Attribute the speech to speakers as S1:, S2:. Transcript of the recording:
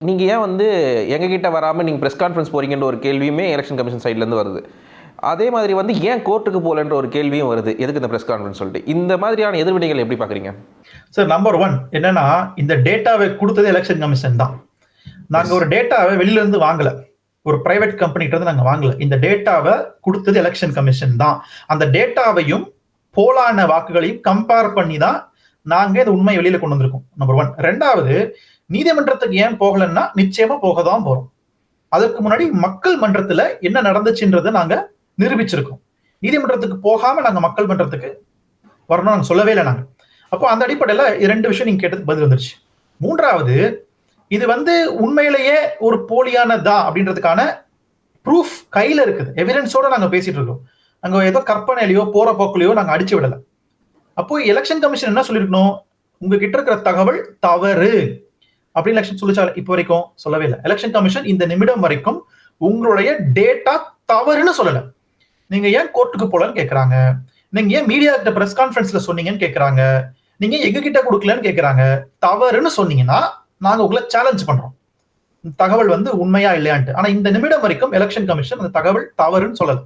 S1: நீங்க ஏன் வந்து எங்ககிட்ட வராம நீங்க பிரஸ் கான்ஃபரன்ஸ் போறீங்கன்ற ஒரு கேள்வியுமே எலெக்ஷன் கமிஷன் சைட்ல இருந்து வருது. அதே மாதிரி வந்து ஏன் கோர்ட்டுக்கு போகலன்ற ஒரு கேள்வியும் வருது. எதுக்கு இந்த பிரஸ் கான்ஃபரன்ஸ் சொல்லிட்டு. இந்த மாதிரியான எதிர்வினைகள் எப்படி பார்க்குறீங்க?
S2: சார் நம்பர் 1 என்னன்னா, இந்த டேட்டாவை கொடுத்தது எலெக்ஷன் கமிஷன் தான். நாங்க ஒரு டேட்டாவை வெளியில இருந்து வாங்கல. ஒரு பிரைவேட் கம்பெனிட்ட இருந்து நாங்க வாங்கல. இந்த டேட்டாவை கொடுத்தது எலெக்ஷன் கமிஷன் தான். அந்த டேட்டாவையும் போலான வாக்குகளையும் கம்பேர் பண்ணி தான் நாங்க இந்த உண்மையை வெளியில கொண்டு வந்திருக்கோம். நம்பர் 1. 2வது, நீதிமன்றத்துக்கு ஏன் போகலன்னா நிச்சயமா போக தான் போறோம். அதற்கு முன்னாடி மக்கள் மன்றத்துல என்ன நடந்துச்சுன்றதை நாங்க நிரூபிச்சிருக்கோம். நீதிமன்றத்துக்கு போகாம நாங்க மக்கள் மன்றத்துக்கு வரணும் நாங்க சொல்லவே இல்லை நாங்க. அப்போ அந்த அடிப்படையில 2 விஷயம் நீங்க கேட்டதுக்கு பதில் வந்துருச்சு. 3வது, இது வந்து உண்மையிலேயே ஒரு போலியானதா அப்படின்றதுக்கான ப்ரூஃப் கையில இருக்குது. எவிடன்ஸோட நாங்க பேசிட்டு இருக்கோம். நாங்க ஏதோ கற்பனையிலயோ போற போக்குலயோ நாங்க அடிச்சு விடல. அப்போ எலெக்ஷன் கமிஷன் என்ன சொல்லிருக்கணும், உங்ககிட்ட இருக்கிற தகவல் தவறு அப்படின்னு எலெக்ஷன் சொல்லிச்சா? இப்போ வரைக்கும் சொல்லவே இல்லை. எலெக்ஷன் கமிஷன் இந்த நிமிடம் வரைக்கும் உங்களுடைய டேட்டா தவறுன்னு சொல்லல. நீங்க ஏன் கோர்ட்டுக்கு போலன்னு கேக்குறாங்க, நீங்க ஏன் மீடியா கிட்ட பிரஸ் கான்ஃபரன்ஸ்ல சொன்னீங்கன்னு கேக்குறாங்க, நீங்க எங்க கிட்ட கொடுக்கலன்னு கேக்குறாங்க. தவறுன்னு சொன்னீங்கன்னா நாங்க உங்களை சேலஞ்ச் பண்றோம், தகவல் வந்து உண்மையா இல்லையான்ட்டு. ஆனா இந்த நிமிடம் வரைக்கும் எலெக்ஷன் கமிஷன் அந்த தகவல் தவறுன்னு சொல்லல.